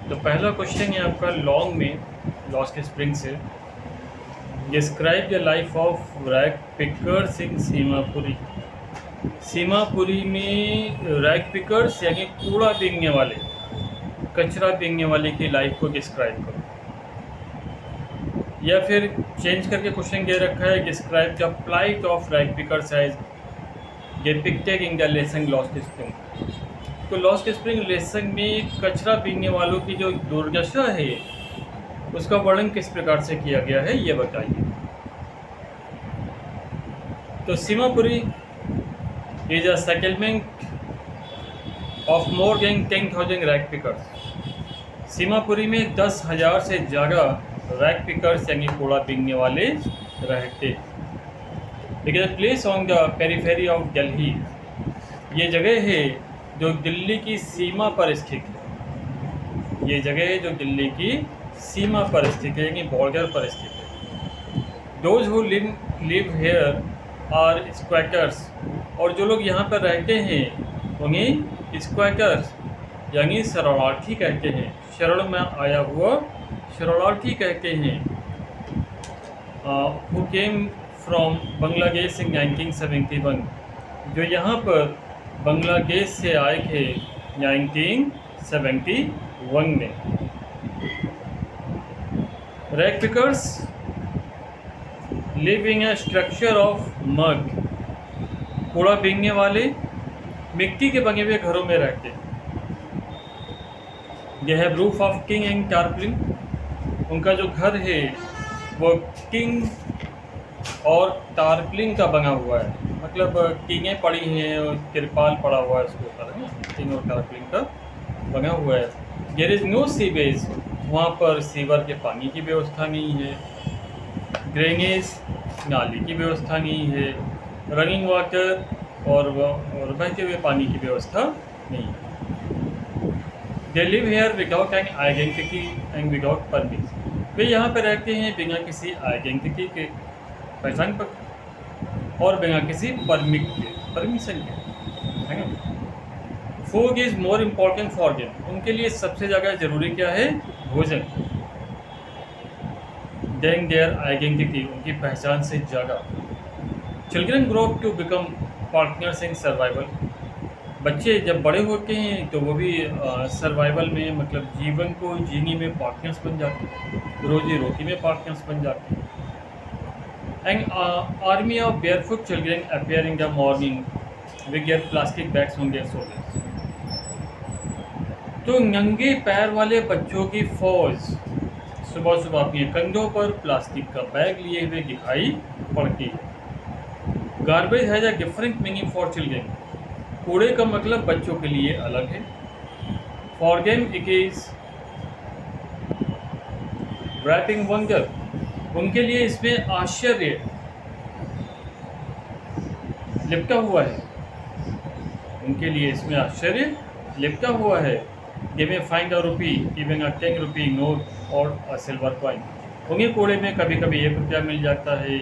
तो पहला क्वेश्चन है आपका लॉन्ग में लॉस्ट स्प्रिंग से, describe the life of rag pickers in Seemapuri. Seemapuri में रैग पिकर्स यानी कूड़ा बीनने वाले, कचरा बीनने वाले की लाइफ को डिस्क्राइब करो। या फिर चेंज करके क्वेश्चन दे रखा है, describe the plight of rag pickers as depicted in the lesson lost spring. तो लॉस्ट स्प्रिंग लेसन में कचरा बीनने वालों की जो दुर्दशा है उसका वर्णन किस प्रकार से किया गया है ये बताइए। तो Seemapuri is a settlement of more than 10,000 rag pickers. Seemapuri में 10,000 से ज़्यादा रैग पिकर्स यानी कूड़ा बीनने वाले रहते। It is place on the periphery of Delhi. ये जगह है जो दिल्ली की सीमा पर स्थित है। ये जगह है जो दिल्ली की सीमा पर स्थित है यानी बॉर्डर पर स्थित है। Those who live here are squatters. और जो लोग यहाँ पर रहते हैं उन्हें स्क्वैटर्स यानी शरणार्थी कहते हैं। शरण में आया हुआ शरणार्थी कहते हैं। हु केम फ्रॉम बांग्लादेश इन 1971। जो यहाँ पर बांग्लादेश से आए थे 1971 में। Rag pickers live in a structure of mud. कूड़ा बीनने वाले मिट्टी के बने हुए घरों में रहते हैं। They have roof of king and tarpaulin. उनका जो घर है वो किंग और टारपलिन का बना हुआ है, मतलब टीनें पड़ी हैं और तिरपाल पड़ा हुआ है उसके ऊपर, है किंग और टारपलिन का बना हुआ है। There is no sewage. वहाँ पर सीवर के पानी की व्यवस्था नहीं है। ड्रेनेज नाली की व्यवस्था नहीं है। रनिंग वाटर और बहते हुए पानी की व्यवस्था नहीं है। They live here without an identity and without permit. वे यहाँ पर रहते हैं बिना किसी आइडेंटिटी के, पहचान पर, और बिना किसी परमिट के, परमिशन के, है ना। Food is more important for them. उनके लिए सबसे ज़्यादा ज़रूरी क्या है? भोजन। देन देयर आइडेंटिटी, उनकी पहचान से ज़्यादा। Children grow up to become partners in survival. बच्चे जब बड़े होते हैं तो वो भी सर्वाइवल में, मतलब जीवन को जीने में पार्टनर्स बन जाते हैं, रोजी रोटी में पार्टनर्स बन जाते हैं। And army of barefoot children appear in the morning with their plastic bags on their shoulders. तो नंगे पैर वाले बच्चों की फौज सुबह सुबह अपने कंधों पर प्लास्टिक का बैग लिए हुए दिखाई पड़ती है। Garbage has a different meaning for children. कूड़े का मतलब बच्चों के लिए अलग है। For them it is wrapping wonder. उनके लिए इसमें आश्चर्य लिपटा हुआ है। उनके लिए इसमें आश्चर्य लिपटा हुआ है। दे में find a rupee, even a 10 rupee note और अ सिल्वर कॉइन। उन्हीं कूड़े में कभी कभी 1 रुपया मिल जाता है,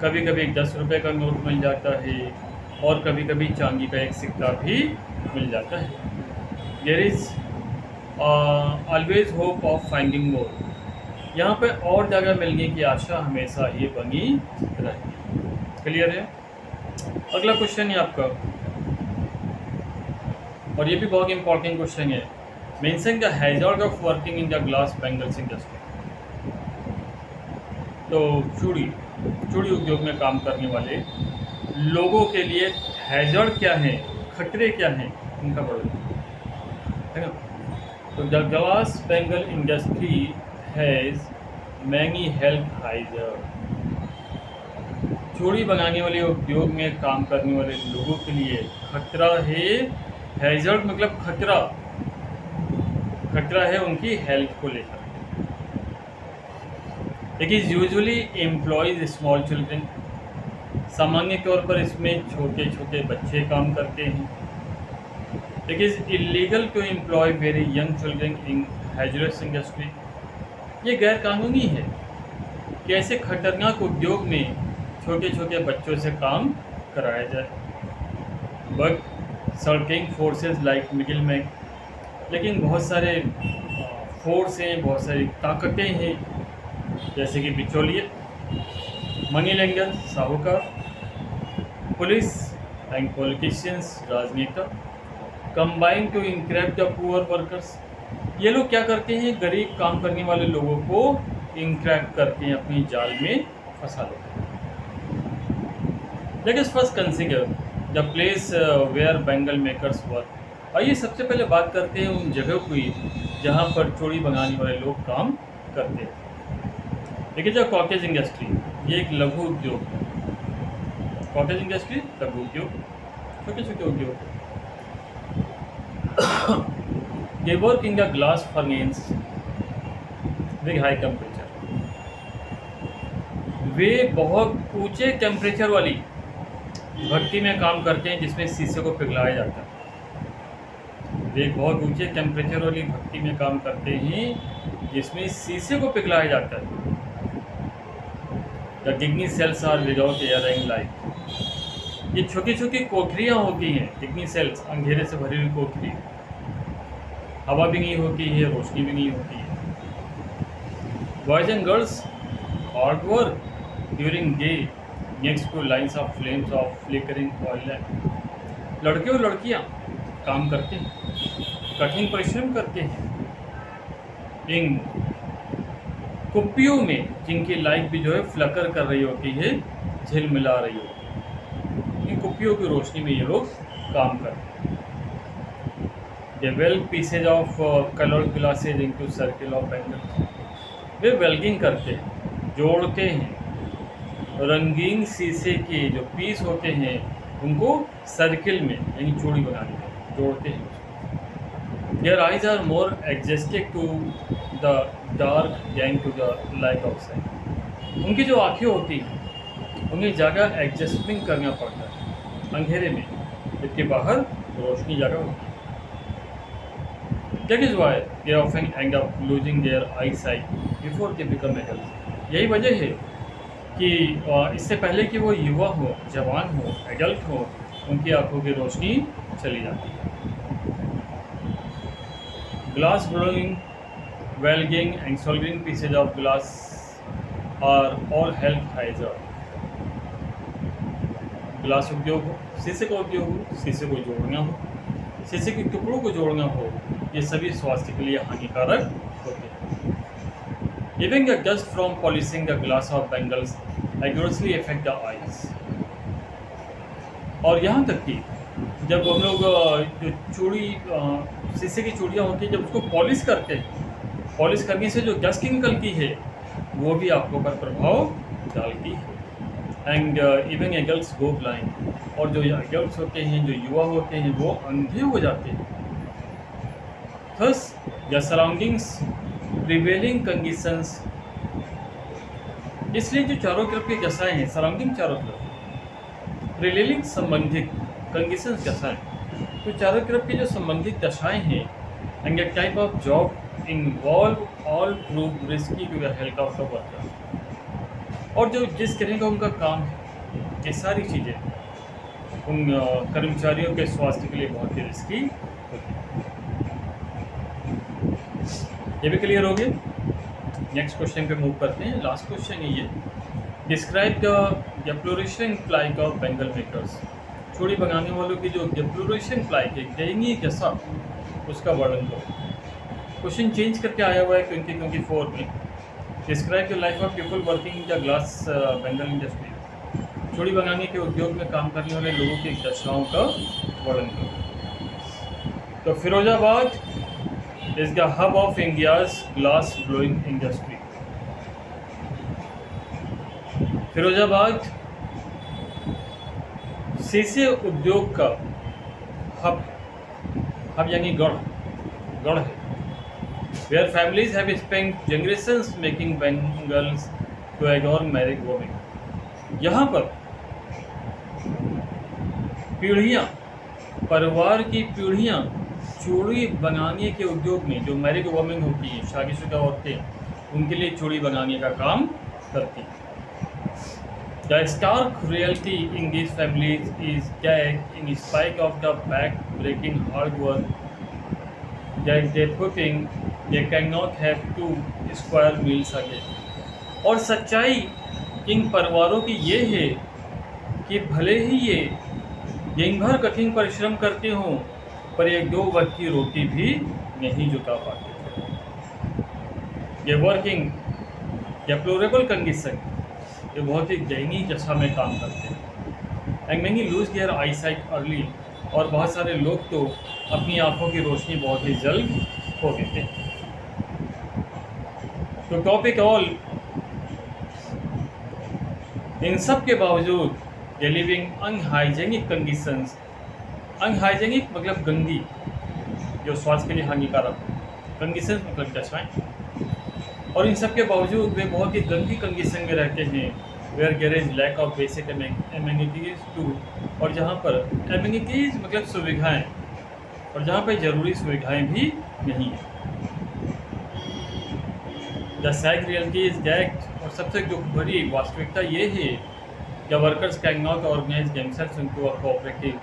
कभी कभी 10 रुपये का नोट मिल जाता है, और कभी कभी चांदी का एक सिक्का भी मिल जाता है। There is always hope of finding more. यहाँ पे और जगह मिलने की आशा हमेशा ही बनी रहती है। क्लियर है? अगला क्वेश्चन है आपका, और ये भी बहुत इंपॉर्टेंट क्वेश्चन है। Mention the hazard of working in the glass bangles industry. तो चूड़ी उद्योग में काम करने वाले लोगों के लिए हैजर्ड क्या है, खतरे क्या हैं, उनका वर्णन, है ना। तो the glass bangle industry has many health hazard. चूड़ी बनाने वाले उद्योग में काम करने वाले लोगों के लिए खतरा है। हैजर्ड मतलब खतरा, खतरा है उनकी हेल्थ को लेकर। It is usually employees small children. सामान्य तौर पर इसमें छोटे छोटे बच्चे काम करते हैं। It is illegal to employ very young children in hazardous industry. ये गैर कानूनी है कि ऐसे खतरनाक उद्योग में छोटे छोटे बच्चों से काम कराया जाए। But certain forces like middle man, लेकिन बहुत सारे फोर्स हैं, बहुत सारी ताकतें हैं, जैसे कि बिचौलिए, मनी लेंडर साहूकार, पुलिस एंड पॉलिटिशियंस राजनेता, combine to entrap the poor workers. ये लोग क्या करते हैं, गरीब काम करने वाले लोगों को इनक्रैप करते हैं, अपनी जाल में फंसा लेते हैं। Let us first consider the place where bangle makers work. आइए सबसे पहले बात करते हैं उन जगह की जहाँ पर चूड़ी बनाने वाले लोग काम करते हैं। देखिए, जो कॉटेज इंडस्ट्री, ये एक लघु उद्योग है। कॉटेज इंडस्ट्री लघु उद्योग, छोटे छोटे उद्योग। They work in the glass furnace with high temperature. वे बहुत ऊंचे टेम्परेचर वाली भट्टी में काम करते हैं जिसमें शीशे को पिघलाया जाता है। वे बहुत ऊंचे टेम्परेचर वाली भट्टी में काम करते हैं जिसमें शीशे को पिघलाया जाता है। The kidney cells are without air and light. ये छोटी छोटी कोठरियाँ होती हैं, किडनी सेल्स, अंधेरे से भरी हुई कोठरी। हवा भी नहीं होती है, रोशनी भी नहीं होती है। Boys and girls hard work during day next two lines of flames of flickering oil lamp. लड़के और लड़कियाँ काम करते हैं, कठिन परिश्रम करते हैं इन कुप्पियों में, जिनकी लाइट भी जो है फ्लकर कर रही होती है, झिलमिला रही होती है। इन कुप्पियों की रोशनी में ये लोग काम करते हैं। They weld pieces of coloured glasses into circle of bangles. वे वेल्डिंग करते हैं, जोड़ते हैं रंगीन शीशे के जो पीस होते हैं उनको सर्किल में, यानी चूड़ी बनाने में जोड़ते हैं। Their eyes are more adjusted to the dark than to the light outside। उनकी जो आँखें होती हैं उन्हें ज़्यादा एडजस्टमेंट करना पड़ता है अंधेरे में, जबकि बाहर रोशनी ज़्यादा होती है। That is why they often end up losing their eyesight before they become adults। यही वजह है कि इससे पहले कि वो युवा हो, जवान हो, एडल्ट हो, उनकी आँखों की रोशनी चली जाती है। Glass blowing, welding and soldering pieces of glass are all health hazard। Glass उद्योग हो, शीशे का उद्योग हो, शीशे को जोड़ना हो, शीशे के टुकड़ों को जोड़ना हो, ये सभी स्वास्थ्य के लिए हानिकारक होते हैं। Even the dust from polishing the glass of bangles adversely affect the eyes। और यहाँ तक कि जब हम लोग जो चूड़ी, शीशे की चूड़ियाँ होती हैं, जब उसको पॉलिश करते हैं, पॉलिश करने से जो डस्ट निकलती है वो भी आँखों पर प्रभाव डालती है। And even adults go blind. और जो एडल्ट्स होते हैं, जो युवा होते हैं, वो अंधे हो जाते हैं। Thus the surroundings prevailing conditions. इसलिए जो चारों तरफ की दशाएँ हैं, सराउंडिंग चारों तरफ, प्रिवेलिंग संबंधित, कंडीशंस दशाएँ, तो चारों तरफ की जो संबंधित दशाएँ हैं, and the type of job involve all prove risky to the health of the worker. और जो जिस तरह का उनका काम है, ये सारी चीज़ें उन कर्मचारियों के स्वास्थ्य के लिए बहुत ही रिस्की होती है। ये भी क्लियर हो गया। नेक्स्ट क्वेश्चन पे मूव करते हैं। लास्ट क्वेश्चन है ये, describe the flourishing plight of bangle makers. चूड़ी बनाने वालों की जो फ्लोरिशिंग प्लाइक है, दयनीय दशा, उसका वर्णन करो। क्वेश्चन चेंज करके आया हुआ है 2024 में। Describe the life of people working in the glass Bengal industry. चूड़ी बनाने के उद्योग में काम करने वाले लोगों की दशाओं का वर्णन करो। तो Firozabad is the hub of India's glass blowing industry। Firozabad शीशे उद्योग का हब यानी गढ़ है। Where families have spent generations making bangles to adorn married women। यहाँ पर पीढ़ियाँ, परिवार की पीढ़ियाँ चूड़ी बनाने के उद्योग में, जो मैरिड वुमेन होती हैं, शादीशुदा औरतें, उनके लिए चूड़ी बनाने का काम करती हैं। The stark reality in this families is that in spite of the back breaking hard work that they put in, they can not have 2 square meals a day. और सच्चाई इन परिवारों की ये है कि भले ही ये दिन भर कठिन परिश्रम करते हों, पर एक 2 वक्त की रोटी भी नहीं जुटा पाते। ये वर्किंग डेप्लोरेबल कंडीशन, ये बहुत ही दयनीय दशा में काम करते हैं। And many lose their eyesight early, और बहुत सारे लोग तो अपनी आंखों की रोशनी बहुत ही जल्द खो देते हैं। तो टॉपिक ऑल, इन सब के बावजूद दे लिविंग अनहाइजेनिक कंडीशंस। अनहाइजेनिक मतलब गंदी, जो स्वास्थ्य के लिए हानिकारक, कंडीशंस मतलब दशाएं। और इन सब के बावजूद वे बहुत ही गंदी कंडीशन में रहते हैं, where there is lack of basic amenities too, और जहाँ पर एमिनिटीज़ मतलब सुविधाएं, और जहाँ पर ज़रूरी सुविधाएं भी नहीं है। The sad reality is that, और सबसे दुख भरी वास्तविकता ये है, the workers can not organise themselves into a cooperative.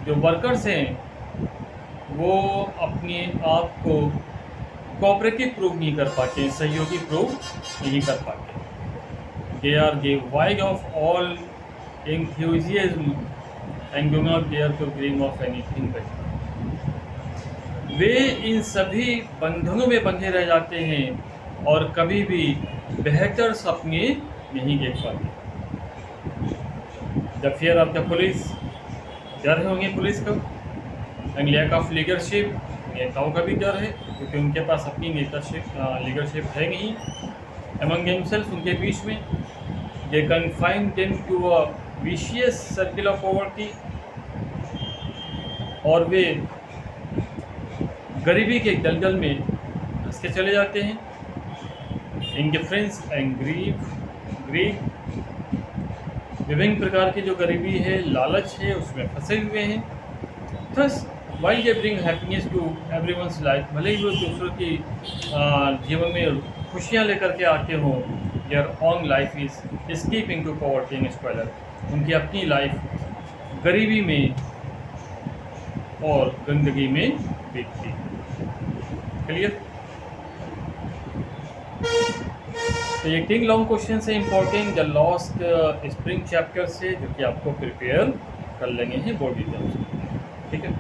जो वर्कर्स हैं वो अपने आप को कोऑपरेटिव प्रूव नहीं कर पाते, सहयोगी प्रूव नहीं कर पाते। They are devoid of all enthusiasm and do not dare to dream of anything better. वे इन सभी बंधनों में बंधे रह जाते हैं और कभी भी बेहतर सपने नहीं देख पाते। The fear of the police, डर होंगे पुलिस को, एंड लैक ऑफ लीडरशिप, नेताओं का भी डर है क्योंकि उनके पास अपनी लीडरशिप है नहीं। एमंग देमसेल्व्स, उनके बीच में, they confine them to a vicious circle of poverty, और वे गरीबी के दलदल में धंस के चले जाते हैं। इंडिफरेंस एंड ग्रीड, विभिन्न प्रकार की जो गरीबी है, लालच है, उसमें फंसे हुए हैं। Thus while they bring happiness to everyone's life, भले ही वो दूसरों की जीवन में खुशियाँ लेकर के आते हों, their own life is skipping to poverty and square, उनकी अपनी लाइफ गरीबी में और गंदगी में बीतती है। क्लियर? तो ये 3 लॉन्ग क्वेश्चन है important, the last spring chapter से, जो कि आपको प्रिपेयर कर लेंगे हैं बोर्ड एग्जाम से। ठीक है।